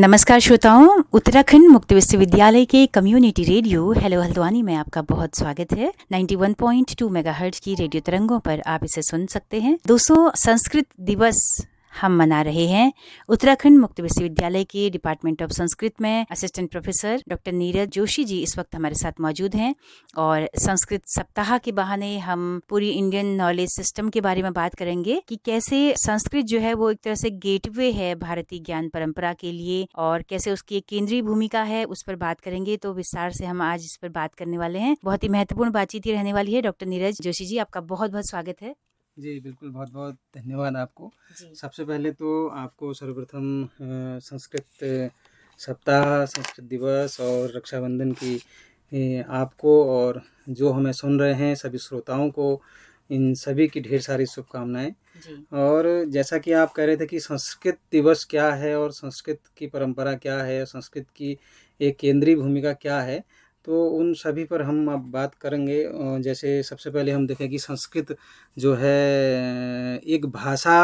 नमस्कार श्रोताओं, उत्तराखंड मुक्त विश्वविद्यालय के कम्युनिटी रेडियो हेलो हल्द्वानी में आपका बहुत स्वागत है। 91.2 मेगाहर्ट्ज की रेडियो तरंगों पर आप इसे सुन सकते हैं। दोस्तों, संस्कृत दिवस हम मना रहे हैं। उत्तराखंड मुक्त विश्वविद्यालय के डिपार्टमेंट ऑफ संस्कृत में assistant professor doctor Neeraj Joshi ji इस वक्त हमारे साथ मौजूद हैं और संस्कृत सप्ताह के बहाने हम पूरी इंडियन नॉलेज सिस्टम के बारे में बात करेंगे कि कैसे संस्कृत जो है वो एक तरह से गेटवे है भारतीय ज्ञान परंपरा के लिए और कैसे उसकी एक केंद्रीय भूमिका है, उस पर बात करेंगे। तो विस्तार से हम आज इस पर बात करने वाले हैं। बहुत ही महत्वपूर्ण बातचीत ही रहने वाली है। डॉक्टर नीरज जोशी जी, आपका बहुत बहुत स्वागत है। जी बिल्कुल, बहुत बहुत धन्यवाद आपको। जी। सबसे पहले तो आपको सर्वप्रथम संस्कृत सप्ताह, संस्कृत दिवस और रक्षाबंधन की आपको और जो हमें सुन रहे हैं सभी श्रोताओं को इन सभी की ढेर सारी शुभकामनाएं। जी। और जैसा कि आप कह रहे थे कि संस्कृत दिवस क्या है और संस्कृत की परंपरा क्या है, संस्कृत की एक केंद्रीय भूमिका क्या है, तो उन सभी पर हम अब बात करेंगे। जैसे सबसे पहले हम देखें कि संस्कृत जो है एक भाषा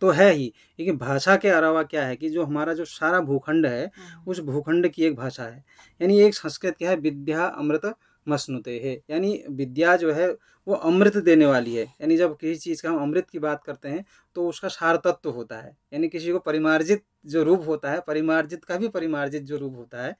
तो है ही, लेकिन भाषा के अलावा क्या है कि जो हमारा जो सारा भूखंड है उस भूखंड की एक भाषा है। यानी एक संस्कृत क्या है, विद्या अमृत मसनुते है, यानी विद्या जो है वो अमृत देने वाली है। यानी जब किसी चीज़ का हम अमृत की बात करते हैं तो उसका सार तत्व होता है, यानी किसी को परिमार्जित जो रूप होता है, परिमार्जित का भी परिमार्जित जो रूप होता है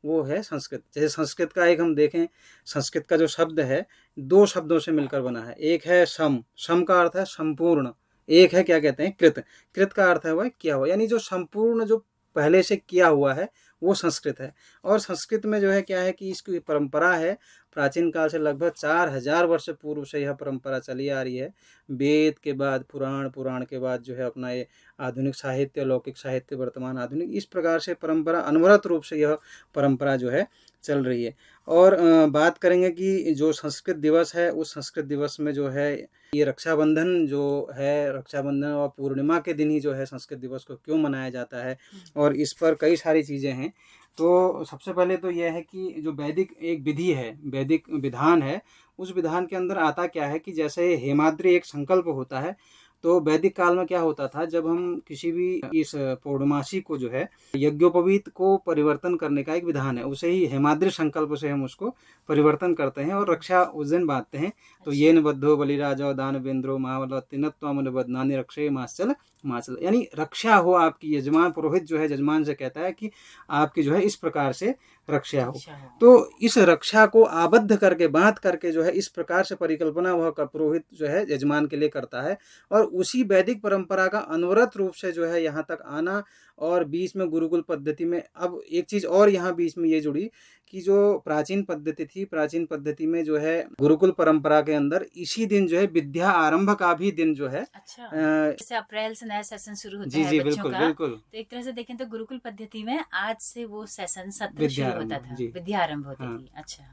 वो है संस्कृत। जैसे संस्कृत का एक हम देखें, संस्कृत का जो शब्द है दो शब्दों से मिलकर बना है। एक है सम, सम का अर्थ है संपूर्ण, एक है क्या कहते हैं कृत, कृत का अर्थ है वह किया हुआ, यानी जो संपूर्ण जो पहले से किया हुआ है वो संस्कृत है। और संस्कृत में जो है क्या है कि इसकी परंपरा है, प्राचीन काल से लगभग 4000 वर्ष पूर्व से यह परंपरा चली आ रही है। वेद के बाद पुराण, पुराण के बाद जो है अपना ये आधुनिक साहित्य, लौकिक साहित्य, वर्तमान आधुनिक, इस प्रकार से परंपरा अनवरत रूप से यह परंपरा जो है चल रही है। और बात करेंगे कि जो संस्कृत दिवस है उस संस्कृत दिवस में जो है ये रक्षाबंधन जो है, रक्षाबंधन और पूर्णिमा के दिन ही जो है संस्कृत दिवस को क्यों मनाया जाता है, और इस पर कई सारी चीज़ें हैं। तो सबसे पहले तो यह है कि जो वैदिक एक विधि है, वैदिक विधान है, उस विधान के अंदर आता क्या है कि जैसे हेमाद्रि एक संकल्प होता है, तो वैदिक काल में क्या होता था, जब हम किसी भी इस पौर्णमासी को जो है यज्ञोपवीत को परिवर्तन करने का एक विधान है, उसे ही हेमाद्रि संकल्प से हम उसको परिवर्तन करते हैं और रक्षा उस दिन बांधते हैं। तो ये न बद्धो बलिराजो दानवेंद्रो महावलतिनत्वामन बदनानि रक्षे माचल माचल, यानी रक्षा हो आपकी। यजमान पुरोहित जो है जजमान से कहता है कि आपकी जो है इस प्रकार से रक्षा हो। तो इस रक्षा को आबद्ध करके, बांध करके जो है इस प्रकार से परिकल्पना वह पुरोहित जो है यजमान के लिए करता है। और उसी वैदिक परंपरा का अनवरत रूप से जो है यहाँ तक आना, और बीच में गुरुकुल पद्धति में अब एक चीज और यहाँ बीच में ये जुड़ी कि जो प्राचीन पद्धति थी, प्राचीन पद्धति में जो है गुरुकुल परंपरा के अंदर इसी दिन जो है विद्या आरंभ का भी दिन जो है। अच्छा, जैसे अप्रैल से नया सेशन शुरू होता जी है जी बच्चों बिल्कुल का, बिल्कुल। तो एक तरह से देखें तो गुरुकुल पद्धति में आज से वो सेशन सत्र शुरू होता था, विद्या आरंभ होती थी। अच्छा,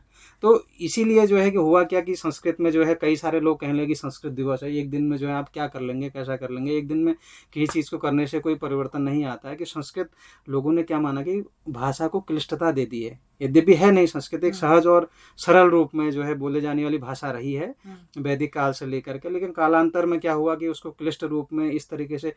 तो इसीलिए जो है कि हुआ क्या कि संस्कृत में जो है कई सारे लोग कहने लगे कि संस्कृत दिवस है, एक दिन में जो है आप क्या कर लेंगे, कैसा कर लेंगे। एक दिन में किसी चीज़ को करने से कोई परिवर्तन नहीं आता है। कि संस्कृत लोगों ने क्या माना कि भाषा को क्लिष्टता दे दी है, यद्यपि है नहीं, संस्कृत एक सहज और सरल रूप में जो है बोले जाने वाली भाषा रही है वैदिक काल से लेकर के। लेकिन कालांतर में क्या हुआ कि उसको क्लिष्ट रूप में इस तरीके से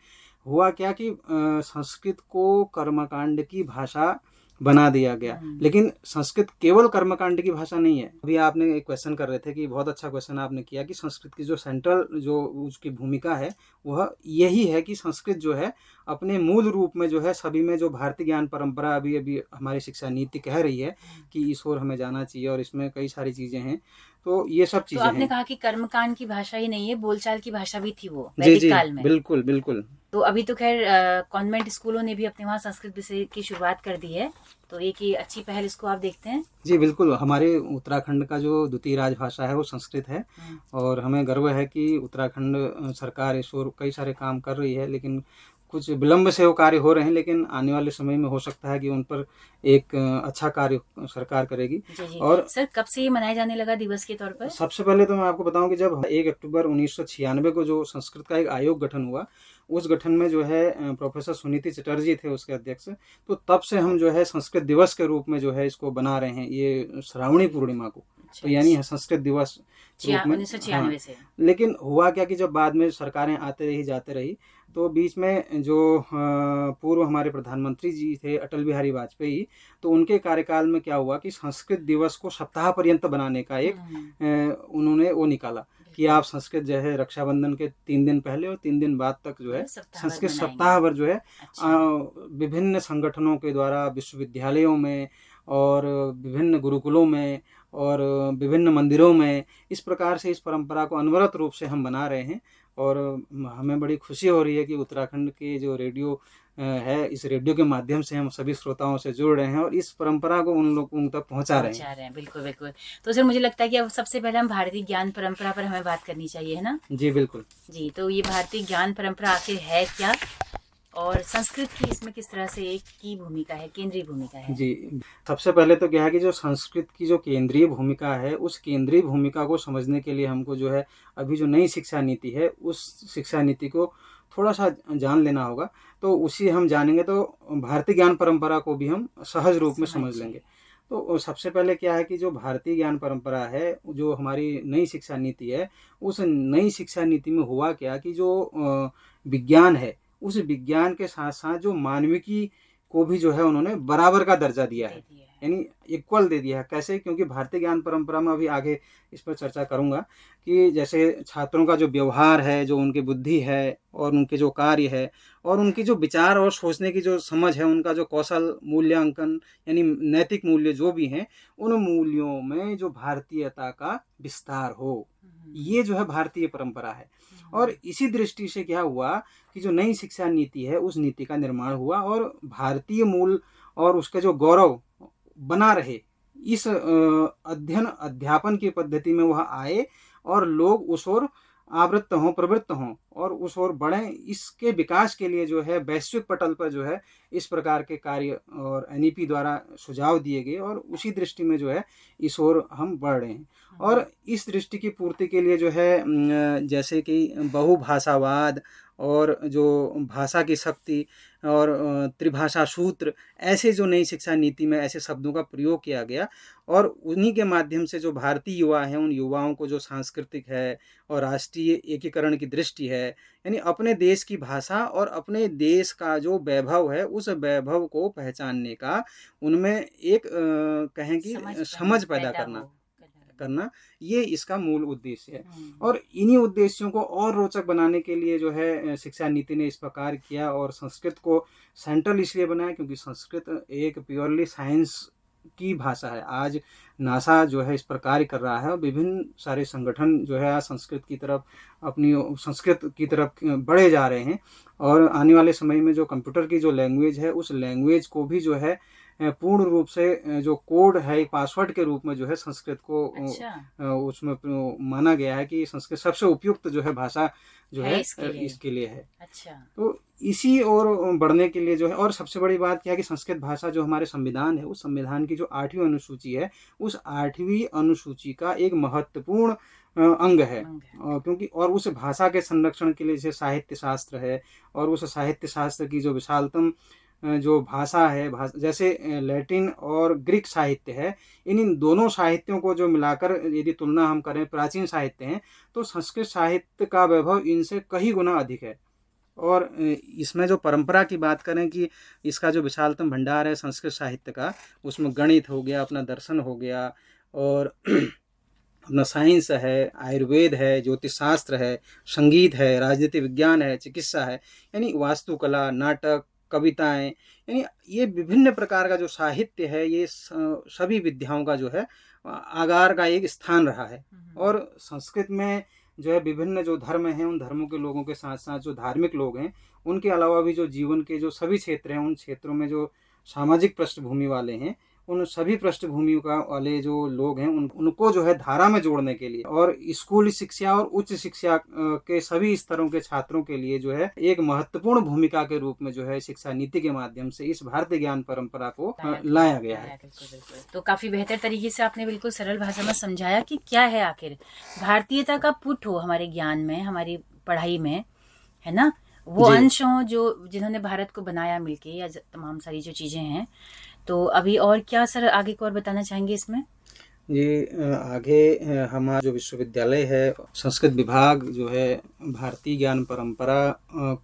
हुआ क्या कि संस्कृत को कर्मकांड की भाषा बना दिया गया। लेकिन संस्कृत केवल कर्मकांड की भाषा नहीं है। अभी आपने एक क्वेश्चन कर रहे थे कि बहुत अच्छा क्वेश्चन आपने किया कि संस्कृत की जो सेंट्रल जो उसकी भूमिका है वह यही है कि संस्कृत जो है अपने मूल रूप में जो है सभी में जो भारतीय ज्ञान परंपरा अभी अभी हमारी शिक्षा नीति कह रही है कि इस ओर हमें जाना चाहिए, और इसमें कई सारी चीजें हैं। तो ये सब चीजें तो आपने कहा कि कर्मकांड की भाषा ही नहीं है, बोलचाल की भाषा भी थी वो वैदिक काल में। बिल्कुल बिल्कुल। तो अभी तो खैर कॉन्वेंट स्कूलों ने भी अपने वहाँ संस्कृत विषय की शुरुआत कर दी है, तो एक ही अच्छी पहल इसको आप देखते हैं। जी बिल्कुल, हमारे उत्तराखंड का जो द्वितीय राजभाषा है वो संस्कृत है, और हमें गर्व है कि उत्तराखंड सरकार इस ओर कई सारे काम कर रही है। लेकिन कुछ विलम्ब से वो कार्य हो रहे हैं, लेकिन आने वाले समय में हो सकता है कि उन पर एक अच्छा कार्य सरकार करेगी। जी। और सर, कब से ये मनाया जाने लगा दिवस के तौर पर? सबसे पहले तो मैं आपको बताऊं कि जब 1 अक्टूबर 1996 को जो संस्कृत का एक आयोग गठन हुआ, उस गठन में जो है प्रोफेसर सुनीति चटर्जी थे उसके अध्यक्ष। तो तब से हम जो है संस्कृत दिवस के रूप में जो है इसको बना रहे हैं, ये श्रावणी पूर्णिमा को। तो यानी संस्कृत दिवस 1996 से। लेकिन हुआ क्या कि जब बाद में सरकारें आते रही जाते रही, तो बीच में जो पूर्व हमारे प्रधानमंत्री जी थे अटल बिहारी वाजपेयी, तो उनके कार्यकाल में क्या हुआ कि संस्कृत दिवस को सप्ताह पर्यंत बनाने का एक उन्होंने वो निकाला कि आप संस्कृत जो है रक्षाबंधन के 3 दिन पहले और 3 दिन बाद तक जो है संस्कृत सप्ताह भर जो है विभिन्न संगठनों के द्वारा विश्वविद्यालयों में और विभिन्न गुरुकुलों में और विभिन्न मंदिरों में इस प्रकार से इस परंपरा को अनवरत रूप से हम बना रहे हैं। और हमें बड़ी खुशी हो रही है कि उत्तराखंड के जो रेडियो है, इस रेडियो के माध्यम से हम सभी श्रोताओं से जुड़ रहे हैं और इस परंपरा को उन तक पहुंचा रहे हैं। बिल्कुल बिल्कुल। तो सर मुझे लगता है कि अब सबसे पहले हम भारतीय ज्ञान परंपरा पर हमें बात करनी चाहिए, है ना? जी बिल्कुल जी। तो ये भारतीय ज्ञान परंपरा आखिर है क्या, और संस्कृत की इसमें किस तरह से एक की भूमिका है, केंद्रीय भूमिका है? जी, सबसे पहले तो क्या है कि जो संस्कृत की जो केंद्रीय भूमिका है, उस केंद्रीय भूमिका को समझने के लिए हमको जो है अभी जो नई शिक्षा नीति है, उस शिक्षा नीति को थोड़ा सा जान लेना होगा। तो उसी हम जानेंगे तो भारतीय ज्ञान परंपरा को भी हम सहज रूप में समझ लेंगे। तो सबसे पहले क्या है कि जो भारतीय ज्ञान परंपरा है, जो हमारी नई शिक्षा नीति है, उस नई शिक्षा नीति में हुआ क्या कि जो विज्ञान है, उस विज्ञान के साथ साथ जो मानविकी को भी जो है उन्होंने बराबर का दर्जा दिया है, यानी इक्वल दे दिया है। कैसे? क्योंकि भारतीय ज्ञान परंपरा में अभी आगे इस पर चर्चा करूंगा कि जैसे छात्रों का जो व्यवहार है, जो उनकी बुद्धि है और उनके जो कार्य है और उनकी जो विचार और सोचने की जो समझ है, उनका जो कौशल, मूल्यांकन यानी नैतिक मूल्य जो भी हैं, उन मूल्यों में जो भारतीयता का विस्तार हो, ये जो है भारतीय परंपरा है। और इसी दृष्टि से क्या हुआ कि जो नई शिक्षा नीति है, उस नीति का निर्माण हुआ और भारतीय मूल और उसके जो गौरव बना रहे, इस अध्ययन अध्यापन की पद्धति में वह आए और लोग उस ओर आवृत्त हों, प्रवृत्त हों और उस ओर बढ़ें। इसके विकास के लिए जो है वैश्विक पटल पर जो है इस प्रकार के कार्य और एनईपी द्वारा सुझाव दिए गए और उसी दृष्टि में जो है इस ओर हम बढ़ रहे हैं। और इस दृष्टि की पूर्ति के लिए जो है जैसे कि बहुभाषावाद और जो भाषा की शक्ति और त्रिभाषा सूत्र, ऐसे जो नई शिक्षा नीति में ऐसे शब्दों का प्रयोग किया गया और उन्हीं के माध्यम से जो भारतीय युवा हैं, उन युवाओं को जो सांस्कृतिक है और राष्ट्रीय एकीकरण की दृष्टि है, यानी अपने देश की भाषा और अपने देश का जो वैभव है, उस वैभव को पहचानने का उनमें एक कहें कि समझ पैदा करना, ये इसका मूल उद्देश्य है। और इन्हीं उद्देश्यों को और रोचक बनाने के लिए जो है शिक्षा नीति ने इस प्रकार किया और संस्कृत को सेंट्रल इसलिए बनाया क्योंकि संस्कृत एक प्योरली साइंस की भाषा है। आज नासा जो है इस पर कार्य कर रहा है और विभिन्न सारे संगठन जो है आज संस्कृत की तरफ बढ़े जा रहे हैं और आने वाले समय में जो कंप्यूटर की जो लैंग्वेज है, उस लैंग्वेज को भी जो है पूर्ण रूप से जो कोड है, पासवर्ड के रूप में जो है संस्कृत को उसमें माना गया है कि संस्कृत सबसे उपयुक्त जो है भाषा जो है इसके लिए है। तो इसी और बढ़ने के लिए जो है, और सबसे बड़ी बात क्या है कि संस्कृत भाषा जो हमारे संविधान है, उस संविधान की जो 8वीं अनुसूची है, उस 8वीं अनुसूची का एक महत्वपूर्ण अंग है। क्योंकि और उस भाषा के संरक्षण के लिए जैसे साहित्य शास्त्र है और उस साहित्य शास्त्र की जो विशालतम जो भाषा है, जैसे लैटिन और ग्रीक साहित्य है, इन दोनों साहित्यों को जो मिलाकर यदि तुलना हम करें, प्राचीन साहित्य हैं, तो संस्कृत साहित्य का वैभव इनसे कई गुना अधिक है। और इसमें जो परंपरा की बात करें कि इसका जो विशालतम भंडार है संस्कृत साहित्य का, उसमें गणित हो गया, अपना दर्शन हो गया और अपना साइंस है, आयुर्वेद है, ज्योतिष शास्त्र है, संगीत है, राजनीति विज्ञान है, चिकित्सा है, यानी वास्तुकला, नाटक, कविताएं, यानी ये विभिन्न प्रकार का जो साहित्य है, ये सभी विद्याओं का जो है आगार का एक स्थान रहा है। और संस्कृत में जो है विभिन्न जो धर्म हैं, उन धर्मों के लोगों के साथ साथ जो धार्मिक लोग हैं, उनके अलावा भी जो जीवन के जो सभी क्षेत्र हैं, उन क्षेत्रों में जो सामाजिक पृष्ठभूमि वाले हैं, उन सभी पृष्ठभूमि का वाले जो लोग हैं, उनको जो है धारा में जोड़ने के लिए और स्कूल शिक्षा और उच्च शिक्षा के सभी स्तरों के छात्रों के लिए जो है एक महत्वपूर्ण भूमिका के रूप में जो है शिक्षा नीति के माध्यम से इस भारतीय ज्ञान परंपरा को लाया गया है। बिल्कुल। तो काफी बेहतर तरीके से आपने बिल्कुल सरल भाषा में समझाया कि क्या है आखिर भारतीयता का पुट हो हमारे ज्ञान में, हमारी पढ़ाई में, है ना, वो अंश हो जो जिन्होंने भारत को बनाया मिलके, या तमाम सारी जो चीजें हैं। तो अभी और क्या सर आगे को और बताना चाहेंगे इसमें? जी आगे हमारा जो विश्वविद्यालय है, संस्कृत विभाग जो है भारतीय ज्ञान परंपरा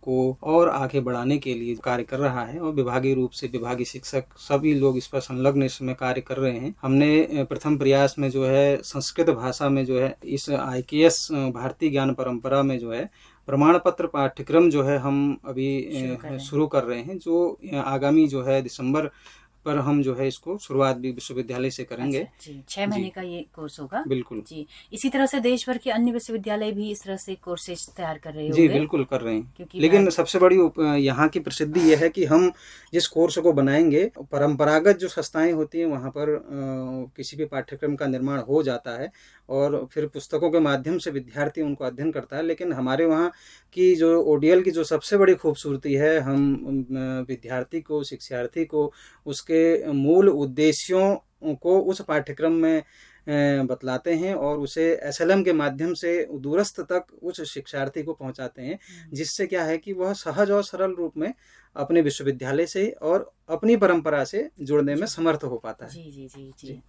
को और आगे बढ़ाने के लिए कार्य कर रहा है और विभागीय रूप से विभागीय शिक्षक सभी लोग इस पर संलग्न इसमें कार्य कर रहे हैं। हमने प्रथम प्रयास में जो है संस्कृत भाषा में जो है इस IKS भारतीय ज्ञान परंपरा में जो है प्रमाण पत्र पाठ्यक्रम जो है हम अभी शुरू कर रहे हैं, जो आगामी जो है दिसंबर पर हम जो है इसको शुरुआत भी विश्वविद्यालय से करेंगे। अच्छा, जी 6 महीने का ये कोर्स होगा। बिल्कुल जी, इसी तरह से देश भर के अन्य विश्वविद्यालय भी इस तरह से कोर्सेज तैयार कर रहे जी होंगे। बिल्कुल कर रहे हैं, क्योंकि लेकिन सबसे बड़ी यहाँ की प्रसिद्धि यह है कि हम जिस कोर्स को बनाएंगे परंपरागत जो संस्थाएं होती हैं वहाँ पर किसी भी पाठ्यक्रम का निर्माण हो जाता है और फिर पुस्तकों के माध्यम से विद्यार्थी उनको अध्ययन करता है। लेकिन हमारे वहाँ की जो ODL की जो सबसे बड़ी खूबसूरती है, हम विद्यार्थी को, शिक्षार्थी को उसके मूल उद्देश्यों को उस पाठ्यक्रम में बतलाते हैं और उसे SLM के माध्यम से दूरस्थ तक उस शिक्षार्थी को पहुंचाते हैं, जिससे क्या है कि वह सहज और सरल रूप में अपने विश्वविद्यालय से और अपनी परंपरा से जुड़ने में समर्थ हो पाता है। जी जी जी जी।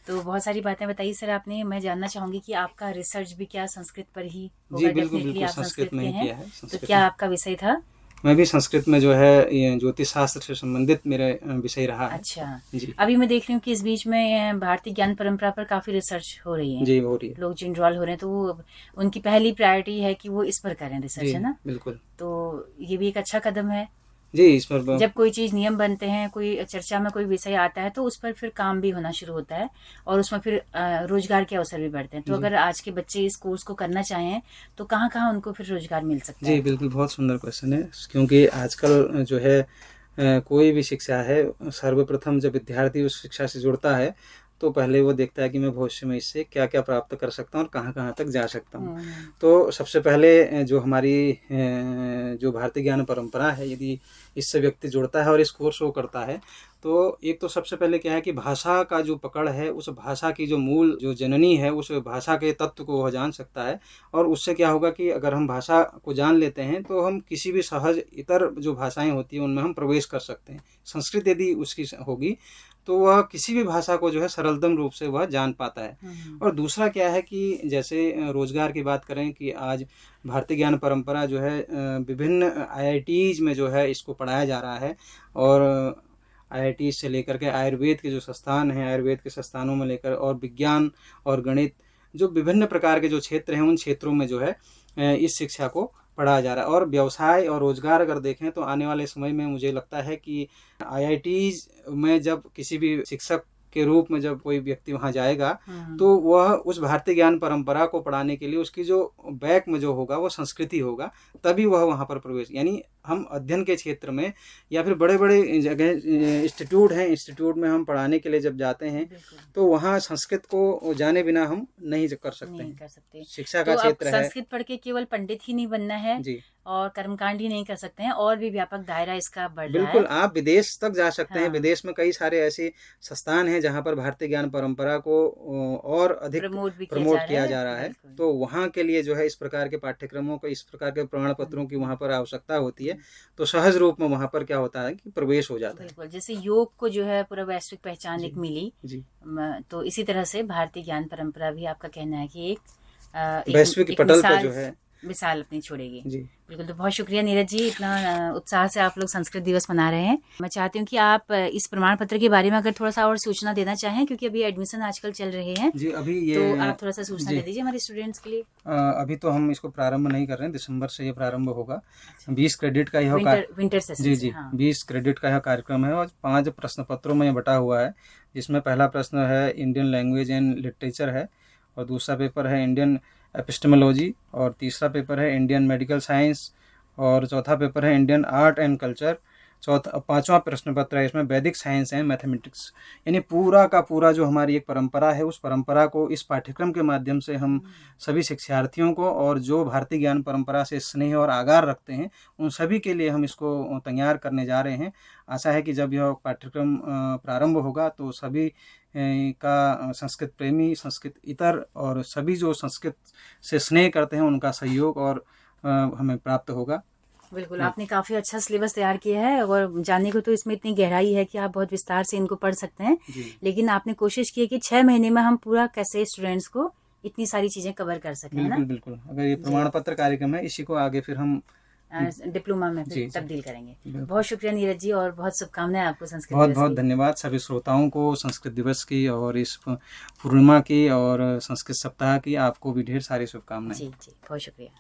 तो बहुत सारी बातें बताई सर आपने। मैं जानना चाहूंगी कि आपका रिसर्च भी क्या संस्कृत पर ही होगा? जी बिल्कुल डेफिनेटली बिल्कुल, आप संस्कृत में ही किया है। तो क्या आपका विषय था? मैं भी संस्कृत में जो है ये ज्योतिष शास्त्र से संबंधित मेरे विषय रहा है। अच्छा जी। अभी मैं देख रही हूँ कि इस बीच में भारतीय ज्ञान परंपरा पर काफी रिसर्च हो रही है। जी हो रही है। लोग जो इनरोल हो रहे हैं तो वो उनकी पहली प्रायोरिटी है कि वो इस पर करें रिसर्च, है ना? बिल्कुल। तो ये भी एक अच्छा कदम है। जी इस पर जब कोई चीज नियम बनते हैं, कोई चर्चा में कोई विषय आता है तो उस पर फिर काम भी होना शुरू होता है और उसमें फिर रोजगार के अवसर भी बढ़ते हैं। तो अगर आज के बच्चे इस कोर्स को करना चाहें तो कहाँ कहाँ उनको फिर रोजगार मिल सकता है? जी बिल्कुल, बहुत सुंदर क्वेश्चन है, क्योंकि आजकल जो है कोई भी शिक्षा है, सर्वप्रथम जब विद्यार्थी उस शिक्षा से जुड़ता है तो पहले वो देखता है कि मैं भविष्य में इससे क्या क्या प्राप्त कर सकता हूँ और कहाँ कहाँ तक जा सकता हूँ। तो सबसे पहले जो हमारी जो भारतीय ज्ञान परंपरा है, यदि इससे व्यक्ति जुड़ता है और इस कोर्स को करता है तो एक तो सबसे पहले क्या है कि भाषा का जो पकड़ है, उस भाषा की जो मूल जो जननी है, उस भाषा के तत्व को वह जान सकता है। और उससे क्या होगा कि अगर हम भाषा को जान लेते हैं तो हम किसी भी सहज इतर जो भाषाएं होती हैं उनमें हम प्रवेश कर सकते हैं। संस्कृत यदि उसकी होगी तो वह किसी भी भाषा को जो है सरलतम रूप से वह जान पाता है। और दूसरा क्या है कि जैसे रोजगार की बात करें कि आज भारतीय ज्ञान परंपरा जो है विभिन्न IITs में जो है इसको पढ़ाया जा रहा है और IIT से लेकर के आयुर्वेद के जो संस्थान हैं, आयुर्वेद के संस्थानों में लेकर और विज्ञान और गणित जो विभिन्न प्रकार के जो क्षेत्र हैं उन क्षेत्रों में जो है इस शिक्षा को पढ़ाया जा रहा है। और व्यवसाय और रोजगार अगर देखें तो आने वाले समय में मुझे लगता है कि IITs में जब किसी भी शिक्षक के रूप में जब कोई व्यक्ति वहाँ जाएगा तो वह उस भारतीय ज्ञान परंपरा को पढ़ाने के लिए उसकी जो बैक में जो होगा वो संस्कृति होगा, तभी वह वहाँ पर प्रवेश, यानी हम अध्ययन के क्षेत्र में या फिर बड़े बड़े जगह इंस्टीट्यूट हैं, इंस्टीट्यूट में हम पढ़ाने के लिए जब जाते हैं तो वहाँ संस्कृत को जाने बिना हम नहीं कर सकते। शिक्षा का क्षेत्र है। संस्कृत पढ़ के केवल पंडित ही नहीं बनना है जी, और कर्मकांड ही नहीं कर सकते हैं, और भी व्यापक दायरा इसका बढ़ रहा है। बिल्कुल, आप विदेश तक जा सकते हैं। विदेश में कई सारे ऐसे संस्थान हैं जहाँ पर भारतीय ज्ञान परंपरा को और अधिक प्रमोट किया जा रहा है। तो वहाँ के लिए जो है इस प्रकार के पाठ्यक्रमों को, इस प्रकार के प्रमाण पत्रों की वहाँ पर आवश्यकता होती है। तो सहज रूप में वहाँ पर क्या होता है कि प्रवेश हो जाता है। बिल्कुल, जैसे योग को जो है पूरा वैश्विक पहचान एक मिली जी, तो इसी तरह से भारतीय ज्ञान परंपरा भी आपका कहना है कि एक वैश्विक पटल पर जो है मिसाल अपनी छोड़ेगी जी। बिल्कुल, तो बहुत शुक्रिया नीरज जी, इतना उत्साह से आप लोग संस्कृत दिवस मना रहे हैं। मैं चाहती हूँ कि आप इस प्रमाण पत्र के बारे में अगर थोड़ा सा और सूचना देना चाहें, क्योंकि अभी एडमिशन आजकल चल रहे हैं जी। अभी ये तो आप थोड़ा सा सूचना दे दीजिए हमारे स्टूडेंट्स के लिए। अभी तो हम इसको प्रारंभ नहीं कर रहे हैं, दिसंबर से ये प्रारंभ होगा। 20 क्रेडिट का यह विंटर सेशन जी जी 20 क्रेडिट का यह कार्यक्रम है और 5 प्रश्न पत्रों में बटा हुआ है, जिसमें पहला प्रश्न है इंडियन लैंग्वेज एंड लिटरेचर है, और दूसरा पेपर है इंडियन एपिस्टेमोलॉजी, और तीसरा पेपर है इंडियन मेडिकल साइंस, और चौथा पेपर है इंडियन आर्ट एंड कल्चर। पांचवा प्रश्न पत्र है इसमें वैदिक साइंस एंड मैथमेटिक्स। यानी पूरा का पूरा जो हमारी एक परंपरा है, उस परंपरा को इस पाठ्यक्रम के माध्यम से हम सभी शिक्षार्थियों को और जो भारतीय ज्ञान परंपरा से स्नेह और आगार रखते हैं उन सभी के लिए हम इसको तैयार करने जा रहे हैं। आशा है कि जब यह पाठ्यक्रम प्रारंभ होगा तो सभी का संस्कृत प्रेमी, संस्कृत इतर और सभी जो संस्कृत से स्नेह करते हैं उनका सहयोग और हमें प्राप्त होगा। बिल्कुल, आपने काफ़ी अच्छा सिलेबस तैयार किया है और जानने को तो इसमें इतनी गहराई है कि आप बहुत विस्तार से इनको पढ़ सकते हैं। जी लेकिन आपने कोशिश की है कि 6 महीने में हम पूरा कैसे स्टूडेंट्स को इतनी सारी चीज़ें कवर कर सकें, है ना? बिल्कुल बिल्कुल, अगर ये जी। प्रमाण पत्र कार्यक्रम है इसी को आगे फिर हम डिप्लोमा में जी फिर जी तब्दील करेंगे। बिल्कुल। बहुत शुक्रिया नीरज जी और बहुत शुभकामनाएं आपको संस्कृत बहुत दिवस बहुत की। धन्यवाद सभी श्रोताओं को संस्कृत दिवस की और इस पूर्णिमा की और संस्कृत सप्ताह की। आपको भी ढेर सारी शुभकामनाएं। जी जी, बहुत शुक्रिया।